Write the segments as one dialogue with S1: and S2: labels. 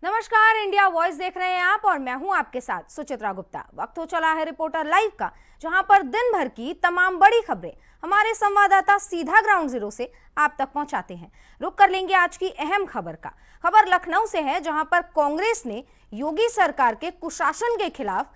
S1: नमस्कार, India voice देख रहे हैं आप और मैं हूं आपके साथ सुचित्रा गुप्ता। वक्त हो चला है रिपोर्टर लाइव का, जहां पर दिन भर की तमाम बड़ी खबरें हमारे संवाददाता सीधा ग्राउंड जीरो से आप तक पहुंचाते हैं। रुक कर लेंगे आज की अहम खबर का। खबर लखनऊ से है, जहां पर कांग्रेस ने योगी सरकार के कुशासन के खिलाफ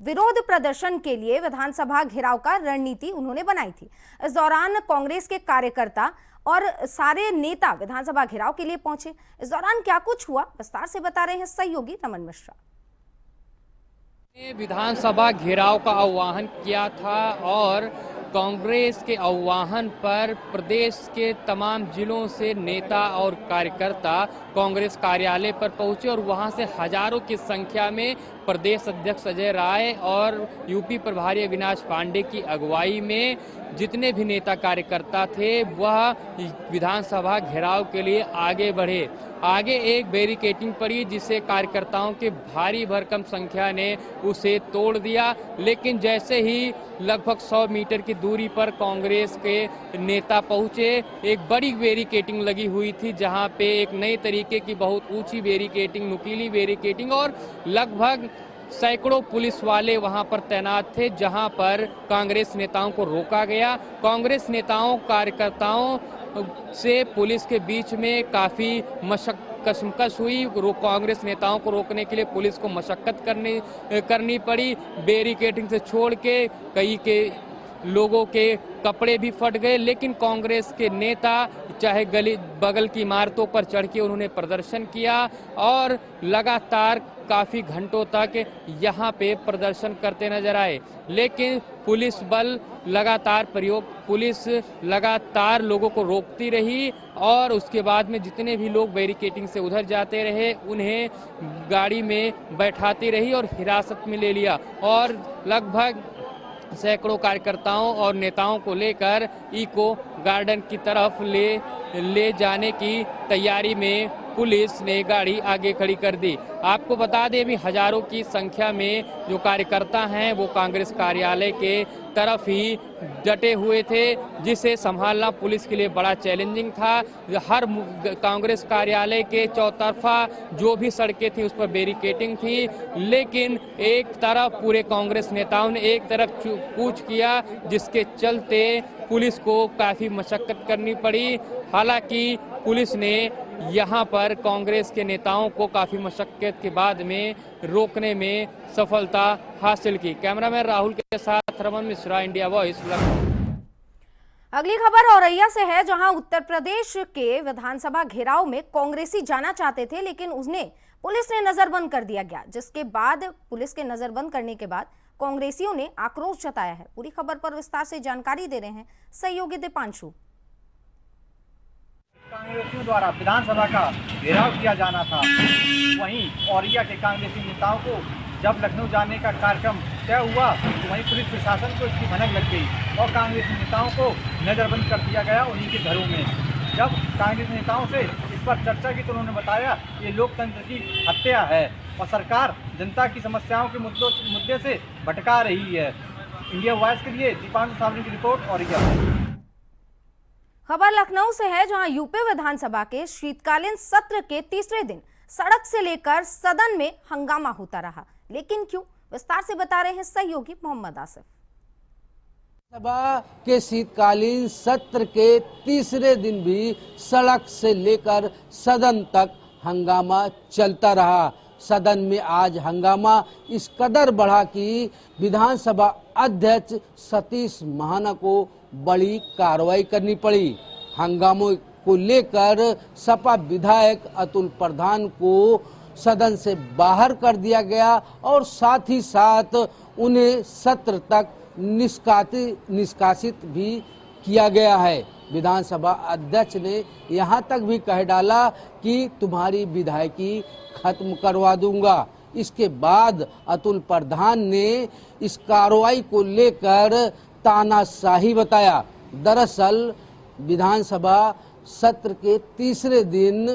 S1: विरोध प्रदर्शन के लिए विधानसभा घेराव का रणनीति उन्होंने बनाई थी। इस दौरान कांग्रेस के कार्यकर्ता और सारे नेता विधानसभा घेराव के लिए पहुंचे। इस दौरान क्या कुछ हुआ, विस्तार से बता रहे हैं सहयोगी रमन मिश्रा।
S2: विधानसभा घेराव का आह्वान किया था और कांग्रेस के आह्वान पर प्रदेश के तमाम जिलों से नेता और कार्यकर्ता कांग्रेस कार्यालय पर पहुंचे और वहां से हजारों की संख्या में प्रदेश अध्यक्ष अजय राय और यूपी प्रभारी अविनाश पांडे की अगुवाई में जितने भी नेता कार्यकर्ता थे वह विधानसभा घेराव के लिए आगे बढ़े। आगे एक बैरिकेडिंग पड़ी जिसे कार्यकर्ताओं के भारी भरकम संख्या ने उसे तोड़ दिया, लेकिन जैसे ही लगभग 100 मीटर की दूरी पर कांग्रेस के नेता पहुंचे, एक बड़ी बैरिकेडिंग लगी हुई थी जहां पे एक नए तरीके की बहुत ऊंची बैरिकेडिंग, नुकीली बैरिकेडिंग और लगभग सैकड़ों पुलिस वाले वहां पर तैनात थे, जहां पर कांग्रेस नेताओं को रोका गया। कांग्रेस नेताओं कार्यकर्ताओं से पुलिस के बीच में काफी कशमकश हुई। कांग्रेस नेताओं को रोकने के लिए पुलिस को मशक्कत करनी पड़ी। बैरिकेडिंग से छोड़ के कई के लोगों के कपड़े भी फट गए, लेकिन कांग्रेस के नेता चाहे गली बगल की इमारतों पर चढ़ के उन्होंने प्रदर्शन किया और लगातार काफी घंटों तक यहाँ पे प्रदर्शन करते नजर आए। लेकिन पुलिस लगातार लोगों को रोकती रही और उसके बाद में जितने भी लोग बैरिकेडिंग से उधर जाते रहे उन्हें गाड़ी में बैठाती रही और हिरासत में ले लिया और लगभग सैकड़ों कार्यकर्ताओं और नेताओं को लेकर इको गार्डन की तरफ ले जाने की तैयारी में पुलिस ने गाड़ी आगे खड़ी कर दी। आपको बता दें भी हजारों की संख्या में जो कार्यकर्ता हैं वो कांग्रेस कार्यालय के तरफ ही डटे हुए थे, जिसे संभालना पुलिस के लिए बड़ा चैलेंजिंग था। हर कांग्रेस कार्यालय के चौतरफा जो भी सड़कें थी उस पर बैरिकेडिंग थी, लेकिन एक तरफ पूरे कांग्रेस नेताओं ने एक तरफ कूच किया, जिसके चलते पुलिस को काफी मशक्कत करनी पड़ी। हालांकि पुलिस ने यहाँ पर कांग्रेस के नेताओं को काफी मशक्कत के बाद में रोकने में सफलता हासिल की। कैमरामैन राहुल के साथ रमन मिश्रा, इंडिया वॉइस, लखनऊ।
S1: अगली खबर औरैया से है, जहां उत्तर प्रदेश के विधानसभा घेराव में कांग्रेसी जाना चाहते थे, लेकिन उन्हें पुलिस ने नजरबंद कर दिया गया, जिसके बाद पुलिस के नजरबंद करने के बाद कांग्रेसियों ने आक्रोश जताया है। पूरी खबर पर विस्तार से जानकारी दे रहे हैं सहयोगी दीपांशु।
S3: कांग्रेसियों द्वारा विधानसभा का घेराव किया जाना था, वहीं औरैया के कांग्रेसी नेताओं को जब लखनऊ जाने का कार्यक्रम तय हुआ तो वहीं पुलिस प्रशासन को इसकी भनक लग गई और कांग्रेसी नेताओं को नजरबंद कर दिया गया उन्हीं के घरों में। जब कांग्रेस नेताओं से इस पर चर्चा की तो उन्होंने बताया ये लोकतंत्र की हत्या है और सरकार जनता की समस्याओं के मुद्दे से भटका रही है। इंडिया वॉइस के लिए दीपांशु सावनी की रिपोर्ट औरैया।
S1: खबर लखनऊ से है, जहां यूपी विधानसभा के शीतकालीन सत्र के तीसरे दिन सड़क से लेकर सदन में हंगामा होता रहा, लेकिन क्यों, विस्तार से बता रहे हैं सहयोगी मोहम्मद आसिफ।
S4: सभा के शीतकालीन सत्र के तीसरे दिन भी सड़क से लेकर सदन तक हंगामा चलता रहा। सदन में आज हंगामा इस कदर बढ़ा कि विधानसभा अध्यक्ष सतीश महाना को बड़ी कार्रवाई करनी पड़ी। हंगामे को लेकर सपा विधायक अतुल प्रधान को सदन से बाहर कर दिया गया और साथ ही साथ उन्हें सत्र तक निष्कासित भी किया गया है। विधानसभा अध्यक्ष ने यहां तक भी कह डाला कि तुम्हारी विधायकी खत्म करवा दूंगा। इसके बाद अतुल प्रधान ने इस कार्रवाई को लेकर तानाशाही बताया। दरअसल विधानसभा सत्र के तीसरे दिन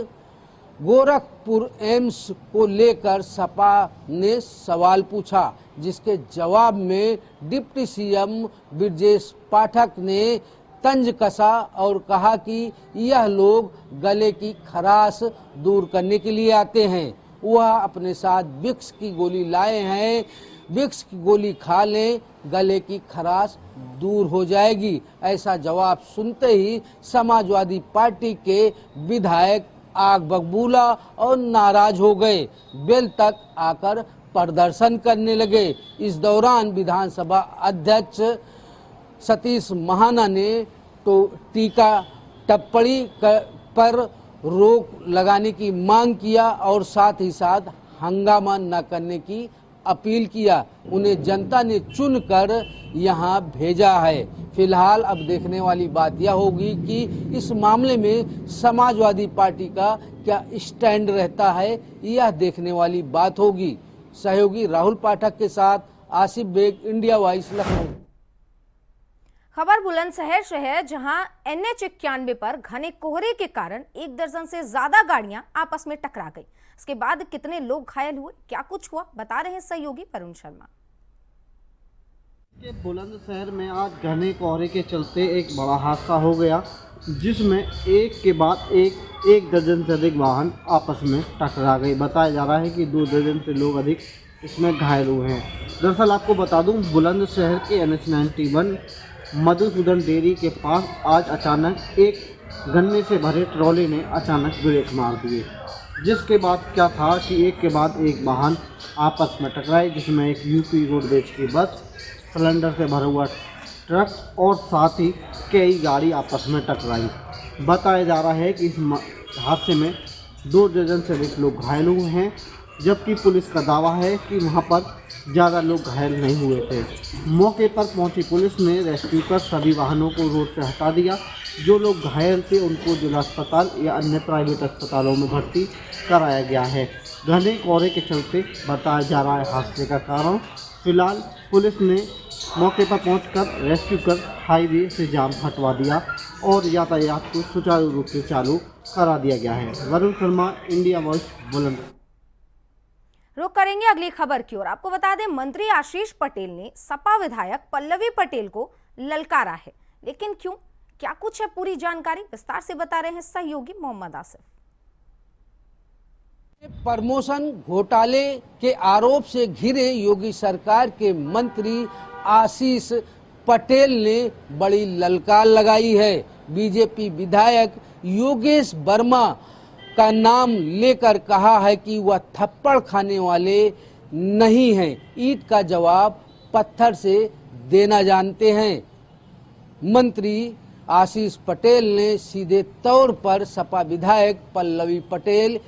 S4: गोरखपुर एम्स को लेकर सपा ने सवाल पूछा, जिसके जवाब में डिप्टी सीएम ब्रजेश पाठक ने तंज कसा और कहा कि यह लोग गले की खराश दूर करने के लिए आते हैं। वह अपने साथ विक्स की गोली लाए हैं। विक्स की गोली खा लें, गले की खराश दूर हो जाएगी। ऐसा जवाब सुनते ही समाजवादी पार्टी के विधायक आग बबूला और नाराज हो गए। बेल तक आकर प्रदर्शन करने लगे। इस दौरान विधानसभा अध्यक्ष सतीश महाना ने तो टीका टिप्पणी पर रोक लगाने की मांग किया और साथ ही साथ हंगामा न करने की अपील किया। उन्हें जनता ने चुनकर यहाँ भेजा है। फिलहाल अब देखने वाली बात यह होगी कि इस मामले में समाजवादी पार्टी का क्या स्टैंड रहता है, यह देखने वाली बात होगी। सहयोगी राहुल पाठक के साथ आसिफ बेग, इंडिया वॉइस, लखनऊ।
S1: खबर बुलंदशहर से है, जहां NH 91 पर घने कोहरे के कारण 1 दर्जन से ज्यादा गाड़ियां आपस में टकरा गई। इसके बाद कितने लोग घायल हुए, क्या कुछ हुआ, बता रहे हैं सहयोगी वरुण शर्मा।
S5: बुलंदशहर में आज घने कोहरे के चलते एक बड़ा हादसा हो गया, जिसमें एक के बाद एक दर्जन से अधिक वाहन आपस में टकरा गए। बताया जा रहा है कि 2 दर्जन से लोग अधिक इसमें घायल हुए हैं। दरअसल आपको बता दूं, बुलंदशहर के NH 91 मधुसूदन डेयरी के पास आज अचानक एक गन्ने से भरे ट्रॉली ने अचानक ब्रेक मार दिए, जिसके बाद क्या था कि एक के बाद एक वाहन आपस में टकराए, जिसमें एक UP रोडवेज की बस, सिलेंडर से भरा हुआ ट्रक और साथ ही कई गाड़ी आपस में टकराई। बताया जा रहा है कि इस हादसे में 2 दर्जन से अधिक लोग घायल हुए हैं, जबकि पुलिस का दावा है कि वहां पर ज़्यादा लोग घायल नहीं हुए थे। मौके पर पहुंची पुलिस ने रेस्क्यू कर सभी वाहनों को रोड से हटा दिया। जो लोग घायल थे उनको जिला अस्पताल या अन्य प्राइवेट अस्पतालों में भर्ती कराया गया है। घने कोहरे के चलते बताया जा रहा है हादसे का कारण। फिलहाल पुलिस ने मौके पर पहुंचकर रेस्क्यू कर हाईवे से जाम हटवा दिया और यातायात को सुचारू रूप से चालू करा दिया गया है। Varun Sharma, India voice, Bulandshahr.
S1: रुक करेंगे अगली खबर की ओर। आपको बता दें, मंत्री आशीष पटेल ने सपा विधायक पल्लवी पटेल को ललकारा है, लेकिन क्यों, क्या कुछ है, पूरी जानकारी विस्तार से बता रहे हैं सहयोगी मोहम्मद आसिफ।
S4: प्रमोशन घोटाले के आरोप से घिरे योगी सरकार के मंत्री आशीष पटेल ने बड़ी ललकार लगाई है। बीजेपी विधायक योगेश वर्मा का नाम लेकर कहा है कि वह थप्पड़ खाने वाले नहीं हैं, ईंट का जवाब पत्थर से देना जानते हैं। मंत्री आशीष पटेल ने सीधे तौर पर सपा विधायक पल्लवी पटेल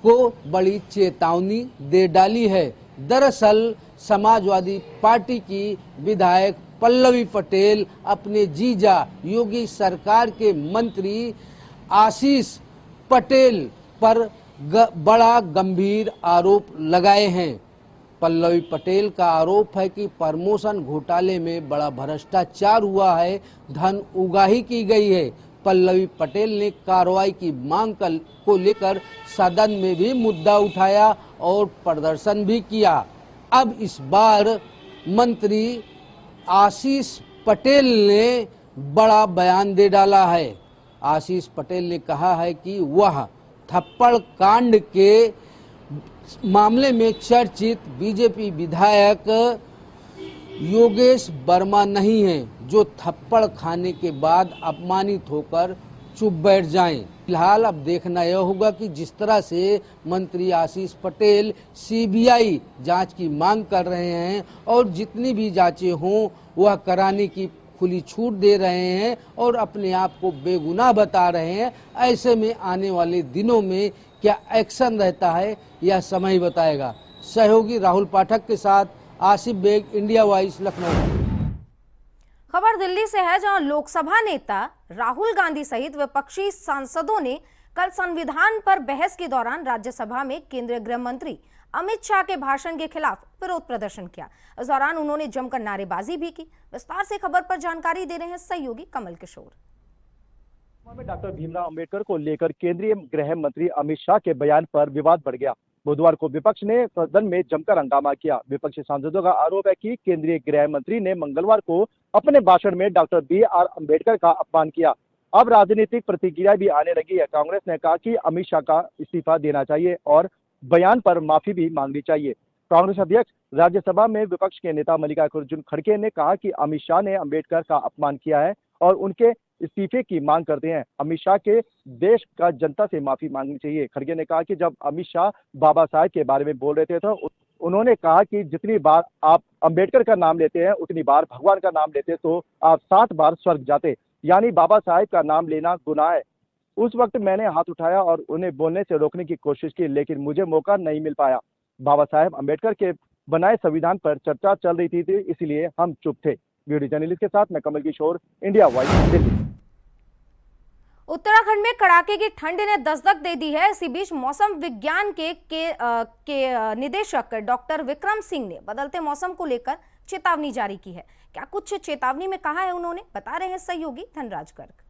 S4: को बड़ी चेतावनी दे डाली है। दरअसल समाजवादी पार्टी की विधायक पल्लवी पटेल अपने जीजा योगी सरकार के मंत्री आशीष पटेल पर बड़ा गंभीर आरोप लगाए हैं। पल्लवी पटेल का आरोप है कि प्रमोशन घोटाले में बड़ा भ्रष्टाचार हुआ है, धन उगाही की गई है। पल्लवी पटेल ने कार्रवाई की मांग को लेकर सदन में भी मुद्दा उठाया और प्रदर्शन भी किया। अब इस बार मंत्री आशीष पटेल ने बड़ा बयान दे डाला है। आशीष पटेल ने कहा है कि वह थप्पड़ कांड के मामले में चर्चित बीजेपी विधायक योगेश वर्मा नहीं है, जो थप्पड़ खाने के बाद अपमानित होकर चुप बैठ जाएं। फिलहाल अब देखना यह होगा कि जिस तरह से मंत्री आशीष पटेल CBI जांच की मांग कर रहे हैं और जितनी भी जांचें हों वह कराने की खुली छूट दे रहे हैं और अपने आप को बेगुनाह बता रहे हैं, ऐसे में आने वाले दिनों में क्या एक्शन रहता है यह समय ही बताएगा। सहयोगी राहुल पाठक के साथ आसिफ बेग, इंडिया वॉइस, लखनऊ।
S1: खबर दिल्ली से है, जहां लोकसभा नेता राहुल गांधी सहित विपक्षी सांसदों ने कल संविधान पर बहस के दौरान राज्यसभा में केंद्रीय गृह मंत्री अमित शाह के भाषण के खिलाफ विरोध प्रदर्शन किया। इस दौरान उन्होंने जमकर नारेबाजी भी की। विस्तार से खबर पर जानकारी दे रहे हैं सहयोगी कमल किशोर।
S3: डॉक्टर भीमराव अंबेडकर को लेकर केंद्रीय गृह मंत्री अमित शाह के बयान पर विवाद बढ़ गया। बुधवार को विपक्ष ने सदन में जमकर हंगामा किया। विपक्षी सांसदों का आरोप है कि केंद्रीय गृह मंत्री ने मंगलवार को अपने भाषण में डॉक्टर BR अम्बेडकर का अपमान किया। अब राजनीतिक प्रतिक्रिया भी आने लगी है। कांग्रेस ने कहा कि अमित शाह का इस्तीफा देना चाहिए और बयान पर माफी भी मांगनी चाहिए। कांग्रेस अध्यक्ष राज्यसभा में विपक्ष के नेता मल्लिकार्जुन खड़गे ने कहा कि अमित शाह ने अंबेडकर का अपमान किया है और उनके इस्तीफे की मांग करते हैं। अमित शाह के देश का जनता से माफी मांगनी चाहिए। खड़गे ने कहा कि जब अमित शाह बाबा साहेब के बारे में बोल रहे थे तो उन्होंने कहा कि जितनी बार आप अंबेडकर का नाम लेते हैं उतनी बार भगवान का नाम लेते तो आप 7 बार स्वर्ग जाते, यानी बाबा साहेब का नाम लेना गुनाह है। उस वक्त मैंने हाथ उठाया और उन्हें बोलने से रोकने की कोशिश की, लेकिन मुझे मौका नहीं मिल पाया। बाबा साहेब अंबेडकर के बनाए संविधान पर चर्चा चल रही थी, इसलिए हम चुप थे। वीडियो जर्नलिस्ट के साथ मैं कमल किशोर, इंडिया वॉइस, दिल्ली।
S1: उत्तराखंड में कड़ाके की ठंड ने दस्तक दे दी है। इसी बीच मौसम विज्ञान के निदेशक डॉक्टर विक्रम सिंह ने बदलते मौसम को लेकर चेतावनी जारी की है। क्या कुछ चेतावनी में कहा है उन्होंने, बता रहे हैं सहयोगी धनराज गर्ग।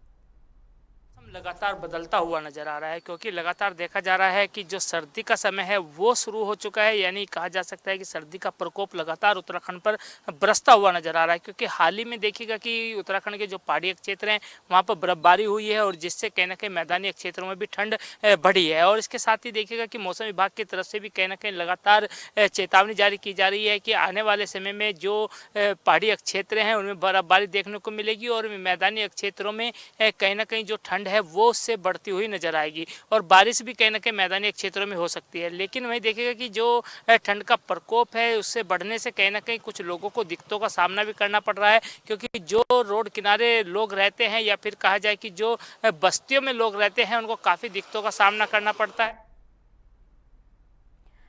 S6: लगातार बदलता हुआ नजर आ रहा है, क्योंकि लगातार देखा जा रहा है कि जो सर्दी का समय है वो शुरू हो चुका है। यानी कहा जा सकता है कि सर्दी का प्रकोप लगातार उत्तराखंड पर बरसता हुआ नजर आ रहा है, क्योंकि हाल ही में देखिएगा कि उत्तराखंड के जो पहाड़ी क्षेत्र हैं वहाँ पर बर्फबारी हुई है और जिससे कहीं ना कहीं मैदानी क्षेत्रों में भी ठंड बढ़ी है। और इसके साथ ही देखिएगा कि मौसम विभाग की तरफ से भी कहीं ना कहीं लगातार चेतावनी जारी की जा रही है कि आने वाले समय में जो पहाड़ी क्षेत्र हैं उनमें बर्फबारी देखने को मिलेगी और मैदानी क्षेत्रों में कहीं ना कहीं जो ठंड है वो उससे बढ़ती हुई नजर आएगी और बारिश भी कहीं ना कहीं मैदानी क्षेत्रों में हो सकती है। लेकिन वही देखिएगा कि जो ठंड का प्रकोप है उससे बढ़ने से कहीं ना कहीं कुछ लोगों को दिक्कतों का सामना भी करना पड़ रहा है, क्योंकि जो रोड किनारे लोग रहते हैं या फिर कहा जाए कि जो बस्तियों में लोग रहते हैं उनको काफी दिक्कतों का सामना करना पड़ता है।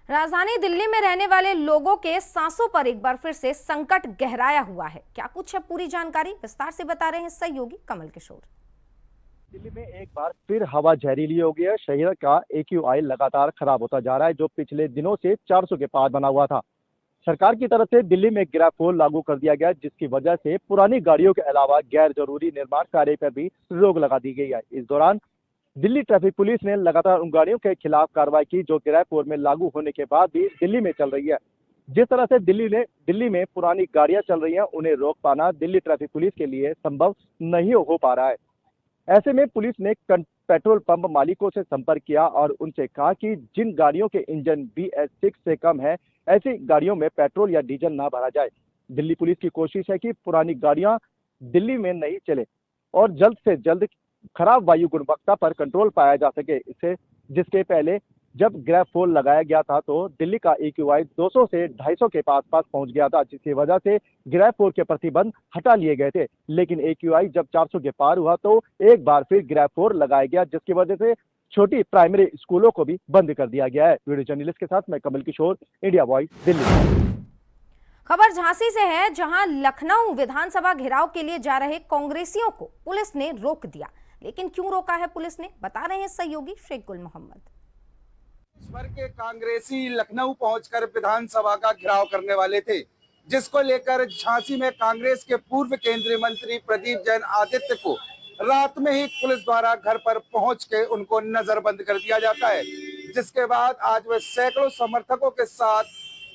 S1: राजधानी दिल्ली में रहने वाले लोगों के सांसों पर एक बार फिर से संकट गहराया हुआ है। क्या कुछ है, पूरी जानकारी विस्तार से बता रहे हैं सहयोगी कमल किशोर।
S3: दिल्ली में एक बार फिर हवा जहरीली हो गई है। शहर का AQI लगातार खराब होता जा रहा है, जो पिछले दिनों से 400 के पार बना हुआ था। सरकार की तरफ से दिल्ली में ग्रैब लागू कर दिया गया, जिसकी वजह से पुरानी गाड़ियों के अलावा गैर जरूरी निर्माण कार्य पर भी रोक लगा दी गई है। इस दौरान दिल्ली ट्रैफिक पुलिस ने लगातार उन गाड़ियों के खिलाफ कार्रवाई की जो ग्रैब में लागू होने के बाद भी दिल्ली में चल रही है। जिस तरह से दिल्ली में पुरानी गाड़ियां चल रही हैं, उन्हें रोक पाना दिल्ली ट्रैफिक पुलिस के लिए संभव नहीं हो पा रहा है। ऐसे में पुलिस ने पेट्रोल पंप मालिकों से संपर्क किया और उनसे कहा कि जिन गाड़ियों के इंजन BS6 से कम है, ऐसी गाड़ियों में पेट्रोल या डीजल ना भरा जाए। दिल्ली पुलिस की कोशिश है कि पुरानी गाड़ियां दिल्ली में नहीं चले और जल्द से जल्द खराब वायु गुणवत्ता पर कंट्रोल पाया जा सके। इससे जिसके पहले जब ग्रैब लगाया गया था तो दिल्ली का AQI 200 से 250 के पास पहुंच गया था, जिसकी वजह से ग्रैब के प्रतिबंध हटा लिए गए थे। लेकिन AQI जब 400 के पार हुआ तो एक बार फिर ग्रैब लगाया गया, जिसकी वजह से छोटी प्राइमरी स्कूलों को भी बंद कर दिया गया है। वीडियो जर्नलिस्ट के साथ मैं कमल किशोर, इंडिया वॉइस, दिल्ली।
S1: खबर झांसी से है, जहां लखनऊ विधानसभा घेराव के लिए जा रहे कांग्रेसियों को पुलिस ने रोक दिया। लेकिन क्यों रोका है पुलिस ने, बता रहे हैं सहयोगी शेख गुल मोहम्मद।
S7: देशभर के कांग्रेसी लखनऊ पहुंचकर विधानसभा का घेराव करने वाले थे, जिसको लेकर झांसी में कांग्रेस के पूर्व केंद्रीय मंत्री प्रदीप जैन आदित्य को रात में ही पुलिस द्वारा घर पर पहुंच के उनको नजरबंद कर दिया जाता है। जिसके बाद आज वे सैकड़ों समर्थकों के साथ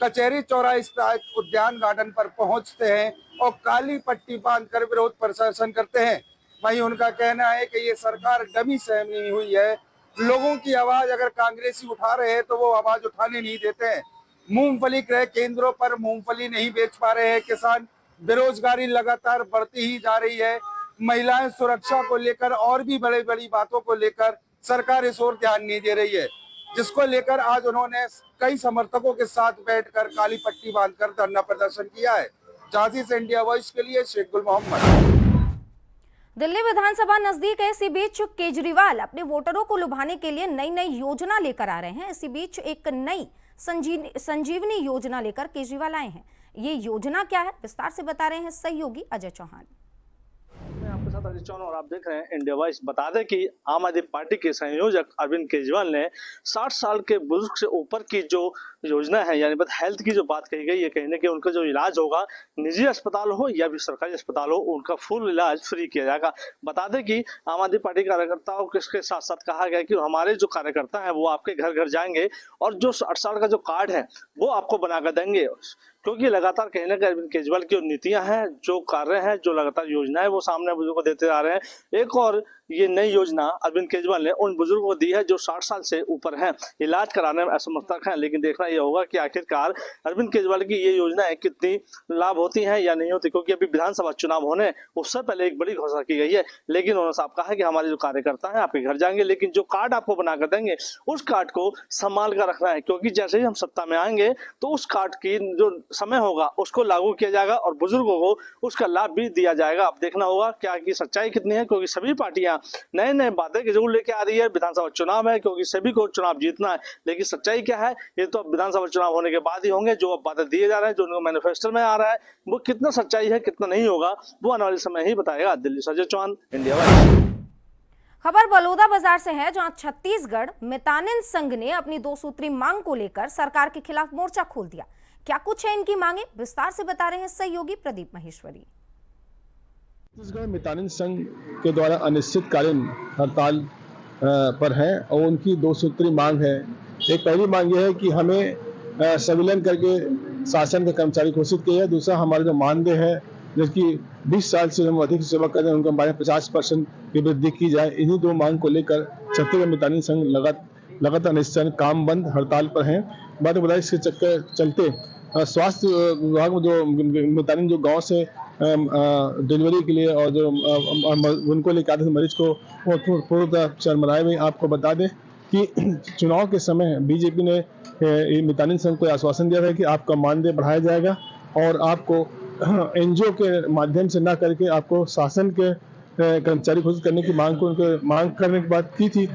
S7: कचहरी चौराहे स्थित उद्यान गार्डन पर पहुंचते हैं और काली पट्टी बांधकर विरोध प्रदर्शन करते हैं। वहीं उनका कहना है कि ये सरकार डमी सहमी हुई है, लोगों की आवाज अगर कांग्रेसी उठा रहे हैं तो वो आवाज उठाने नहीं देते हैं। मूंगफली क्रय केंद्रों पर मूंगफली नहीं बेच पा रहे हैं किसान, बेरोजगारी लगातार बढ़ती ही जा रही है, महिलाएं सुरक्षा को लेकर और भी बड़ी बड़ी बातों को लेकर सरकार इस ओर ध्यान नहीं दे रही है, जिसको लेकर आज उन्होंने कई समर्थकों के साथ बैठकर काली पट्टी बांधकर धरना प्रदर्शन किया है। झांसी से इंडिया वॉइस के लिए शेख गुल मोहम्मद।
S1: दिल्ली विधानसभा नजदीक है, इसी बीच केजरीवाल अपने वोटरों को लुभाने के लिए नई नई योजना लेकर आ रहे हैं। इसी बीच एक नई संजीवनी योजना लेकर केजरीवाल आए हैं। ये योजना क्या है, विस्तार से बता रहे हैं सहयोगी अजय चौहान।
S8: मैं आपके साथ अजय चौहान और आप देख रहे हैं इंडिया वॉइस। बता दें कि आम आदमी पार्टी के संयोजक अरविंद केजरीवाल ने 60 साल के बुजुर्ग से ऊपर की जो योजना है, यानी हेल्थ की जो बात कही गई है, कहने कि उनका जो इलाज होगा निजी अस्पताल हो या फिर सरकारी अस्पताल हो, उनका फुल इलाज फ्री किया जाएगा। बता दें कि आम आदमी पार्टी कार्यकर्ताओं के साथ साथ कहा गया कि हमारे जो कार्यकर्ता हैं वो आपके घर घर जाएंगे और जो 60 साल का जो कार्ड है वो आपको बनाकर देंगे, क्योंकि लगातार कहने का अरविंद केजरीवाल की नीतियां हैं, जो कार्य हैं, जो लगातार योजनाएं वो सामने बुजुर्गों को देते आ रहे हैं। एक और ये नई योजना अरविंद केजरीवाल ने उन बुजुर्गों को दी है जो 60 साल से ऊपर हैं, इलाज कराने में असमर्थ हैं। लेकिन देखना यह होगा कि आखिरकार अरविंद केजरीवाल की ये योजनाएं कितनी लाभ होती हैं या नहीं होती, क्योंकि अभी विधानसभा चुनाव होने उससे पहले एक बड़ी घोषणा की गई है। लेकिन उन्होंने साफ कहा है कि हमारे जो कार्यकर्ता हैं आपके घर जाएंगे, लेकिन जो कार्ड आपको बनाकर देंगे उस कार्ड को संभाल कर रखना है, क्योंकि जैसे ही हम सत्ता में आएंगे तो उस कार्ड की जो समय होगा उसको लागू किया जाएगा और बुजुर्गों को उसका लाभ भी दिया जाएगा। अब देखना होगा क्या की सच्चाई कितनी है, क्योंकि सभी पार्टियां नए नए वादे के जरूर लेके आ रही है। विधानसभा चुनाव है, क्योंकि सभी को चुनाव जीतना है, लेकिन सच्चाई क्या है ये तो अब विधानसभा चुनाव होने के बाद ही होंगे। जो अब वादे दिए जा रहे हैं, जो उनको मैनिफेस्टो में आ रहा है, वो कितना सच्चाई है कितना नहीं होगा वो आने वाले समय ही बताएगा। दिल्ली से अजय चौहान, इंडिया वाइज।
S1: खबर बलौदा बाजार से है, जहां छत्तीसगढ़ मितानिन संघ ने अपनी 2 सूत्री मांग को लेकर सरकार के खिलाफ मोर्चा खोल दिया। क्या कुछ है इनकी मांगे, विस्तार से बता रहे हैं सहयोगी प्रदीप महेश्वरी।
S9: छत्तीसगढ़ मितानिन संघ के द्वारा अनिश्चितकालीन हड़ताल पर है और उनकी 2 सूत्री मांग है। एक पहली मांग यह है कि हमें संविलियन करके शासन के कर्मचारी घोषित किया है। दूसरा, हमारा जो मानदेय है जिसकी 20 साल से हम अधिक सेवा कर रहे हैं उनका हमारे 50% की वृद्धि की जाए। इन्हीं 2 मांग को लेकर छत्तीसगढ़ मितानिन संघ लगातार अनिश्चित काम बंद हड़ताल पर हैं। बात बताया, इसके चलते स्वास्थ्य विभाग में जो मितानिन जो गांव से डिलीवरी के लिए और जो उनको लेकर आते थे मरीज को पूर्णतः चरमराए हुए। आपको बता दें कि चुनाव के समय बीजेपी ने मितानिन संघ को आश्वासन दिया था कि आपका मानदेय बढ़ाया जाएगा और आपको एनजीओ के माध्यम से ना करके आपको शासन के कर्मचारी घोषित करने की मांग करने की बात की थी।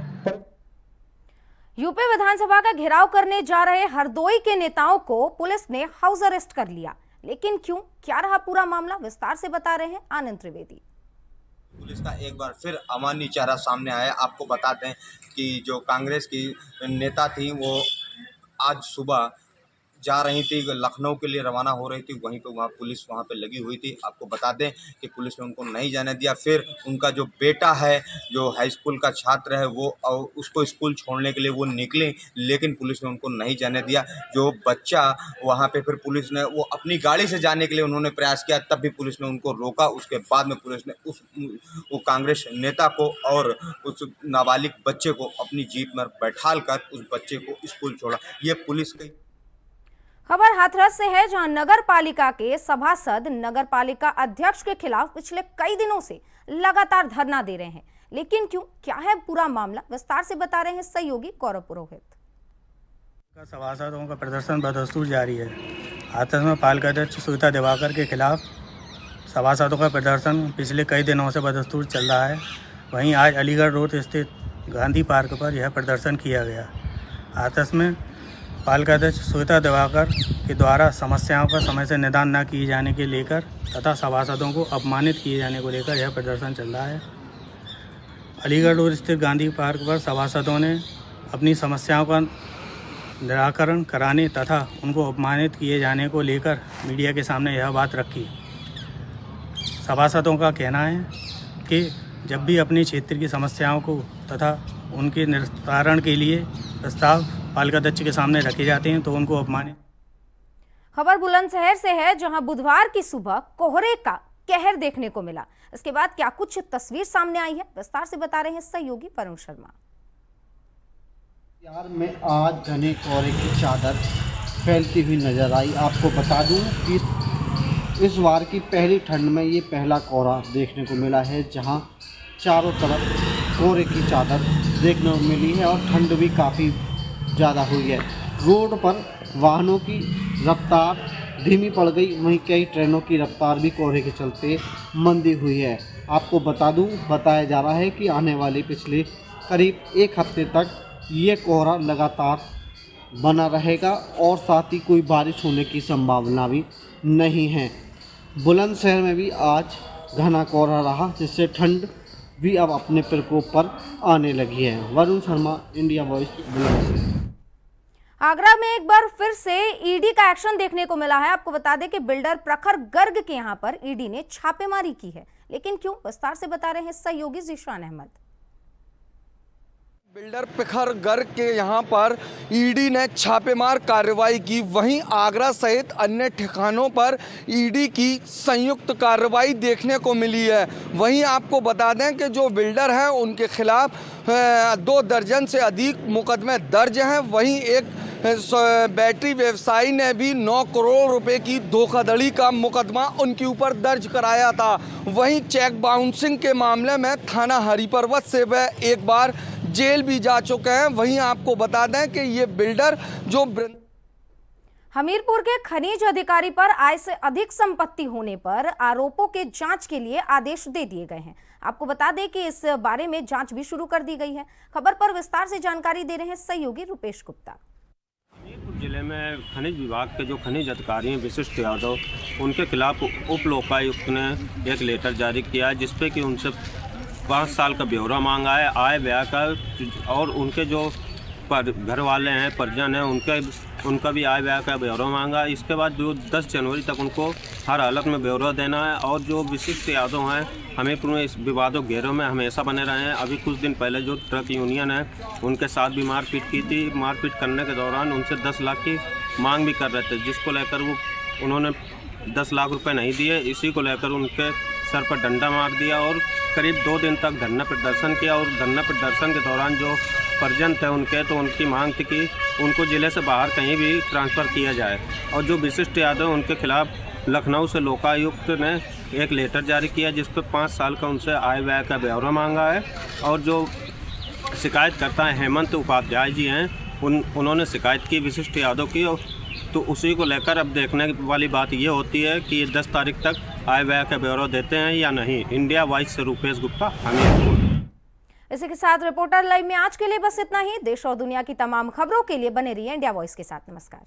S1: यूपी विधानसभा का घेराव करने जा रहे हरदोई के नेताओं को पुलिस ने हाउस अरेस्ट कर लिया, लेकिन क्यों, क्या रहा पूरा मामला, विस्तार से बता रहे हैं आनंद त्रिवेदी।
S10: पुलिस का एक बार फिर अमानवीय चेहरा सामने आया। आपको बताते हैं कि जो कांग्रेस की नेता थी वो आज सुबह जा रही थी, लखनऊ के लिए रवाना हो रही थी, वहीं पे वहाँ पुलिस वहाँ पे लगी हुई थी। आपको बता दें कि पुलिस ने उनको नहीं जाने दिया। फिर उनका जो बेटा है, जो हाई स्कूल का छात्र है, वो उसको स्कूल छोड़ने के लिए वो निकले, लेकिन पुलिस ने उनको नहीं जाने दिया। जो बच्चा वहाँ पे फिर पुलिस ने वो अपनी गाड़ी से जाने के लिए उन्होंने प्रयास किया, तब भी पुलिस ने उनको रोका। उसके बाद में पुलिस ने वो कांग्रेस नेता को और उस नाबालिग बच्चे को अपनी जीप में बैठाल कर उस बच्चे को स्कूल छोड़ा। ये पुलिस की
S1: खबर हाथरस से है, जहां नगर पालिका के सभासद नगर पालिका अध्यक्ष के खिलाफ पिछले कई दिनों से लगातार धरना दे रहे हैं, लेकिन क्यों, क्या है पूरा मामला, विस्तार से बता रहे हैं सहयोगी गौरव पुरोहित।
S11: सभासदों का प्रदर्शन बदस्तूर जारी है। हाथरस में पालिका अध्यक्ष सुनीता दिवाकर के खिलाफ सभासदों का प्रदर्शन पिछले कई दिनों से बदस्तूर चल रहा है। वहीं आज अलीगढ़ रोड स्थित गांधी पार्क पर यह प्रदर्शन किया गया। हाथरस में पालिका अध्यक्ष सुनीता दिवाकर के द्वारा समस्याओं का समय से निदान न किए जाने के लेकर तथा सभासदों को अपमानित किए जाने को लेकर यह प्रदर्शन चल रहा है। अलीगढ़ रोड स्थित गांधी पार्क पर सभासदों ने अपनी समस्याओं का निराकरण कराने तथा उनको अपमानित किए जाने को लेकर मीडिया के सामने यह बात रखी। सभासदों का कहना है कि जब भी अपने क्षेत्र की समस्याओं को तथा उनके निस्तारण के लिए प्रस्ताव पालिका अध्यक्ष के सामने रखे जाते हैं तो उनको अपमानित।
S1: खबर बुलंदशहर से है, जहां बुधवार की सुबह कोहरे का कहर देखने को मिला। इसके बाद क्या कुछ तस्वीर सामने आई है, विस्तार से बता रहे हैं सहयोगी वरुण शर्मा।
S5: बिहार में आज घने कोहरे की चादर फैलती हुई नजर आई। आपको बता दूं कि इस बार की पहली ठंड में ये पहला कोहरा देखने को मिला है, जहां चारों तरफ कोहरे की चादर देखने को मिली है और ठंड भी काफ़ी ज़्यादा हुई है। रोड पर वाहनों की रफ्तार धीमी पड़ गई, वहीं कई ट्रेनों की रफ्तार भी कोहरे के चलते मंदी हुई है। आपको बताया जा रहा है कि आने वाले पिछले करीब 1 हफ्ते तक ये कोहरा लगातार बना रहेगा और साथ ही कोई बारिश होने की संभावना भी नहीं है। बुलंदशहर में भी आज घना कोहरा रहा, जिससे ठंड भी अब अपने प्रकोप पर आने लगी है। Varun Sharma, India voice, Bulandshahr.
S1: आगरा में एक बार फिर से ईडी का एक्शन देखने को मिला है। आपको बता दें कि बिल्डर प्रखर गर्ग के यहां पर ईडी ने छापेमारी की है, लेकिन क्यों, विस्तार से बता रहे हैं सहयोगी जीशान अहमद।
S12: बिल्डर प्रखर गर्ग के यहाँ पर ईडी ने छापेमार कार्रवाई की। वहीं आगरा सहित अन्य ठिकानों पर ईडी की संयुक्त कार्रवाई देखने को मिली है। वहीं आपको बता दें कि जो बिल्डर हैं उनके खिलाफ 2 दर्जन से अधिक मुकदमे दर्ज हैं। वहीं एक बैटरी व्यवसायी ने भी 9 करोड़ रुपए की धोखाधड़ी का मुकदमा उनके ऊपर दर्ज कराया था। वहीं चेक बाउंसिंग के मामले में थाना हरिपर्वत से वह एक बार जेल भी जा चुके हैं। वहीं आपको बता दें कि ये बिल्डर जो
S1: हमीरपुर के खनिज अधिकारी पर आय से अधिक संपत्ति होने पर आरोपों के जांच के लिए आदेश दे दिए गए हैं। आपको बता दें कि इस बारे में जांच भी शुरू कर दी गई है। खबर पर विस्तार से जानकारी दे रहे हैं सहयोगी रुपेश गुप्ता।
S13: हमीरपुर जिले में खनिज विभाग के जो खनिज अधिकारी हैं विशिष्ट यादव, उनके खिलाफ उप लोकायुक्त ने एक लेटर जारी किया है जिसपे कि उनसे 5 साल का ब्यौरा मांगा है, आय व्यय का, और उनके जो घर वाले हैं, परिजन हैं, उनका भी आय व्यय का ब्यौरा मांगा। इसके बाद जो 10 जनवरी तक उनको हर हालत में ब्यौरा देना है। और जो विशिष्ट यादव हैं हमीरपुर में इस विवादों घेरों में हमेशा बने रहे हैं। अभी कुछ दिन पहले जो ट्रक यूनियन है उनके साथ भी मारपीट की थी। मारपीट करने के दौरान उनसे 10 लाख की मांग भी कर रहे थे, जिसको लेकर उन्होंने 10 लाख रुपए नहीं दिए। इसी को लेकर उनके सर पर डंडा मार दिया और करीब 2 दिन तक धरना प्रदर्शन किया। और धरना प्रदर्शन के दौरान जो परिजन थे उनके, तो उनकी मांग थी कि उनको जिले से बाहर कहीं भी ट्रांसफ़र किया जाए। और जो विशिष्ट यादव उनके खिलाफ लखनऊ से लोकायुक्त ने एक लेटर जारी किया जिस पर 5 साल का उनसे आय व्यय का ब्यौरा मांगा है। और जो शिकायतकर्ता हैं हेमंत उपाध्याय जी हैं, उन्होंने शिकायत की विशिष्ट यादव की। तो उसी को लेकर अब देखने वाली बात ये होती है कि ये 10 तारीख तक आय व्यय का ब्यौरा देते हैं या नहीं। इंडिया वॉइस से रुपेश गुप्ता, हमीरपुर।
S1: इसी के साथ रिपोर्टर लाइव में आज के लिए बस इतना ही। देश और दुनिया की तमाम खबरों के लिए बने रहिए इंडिया वॉइस के साथ। नमस्कार।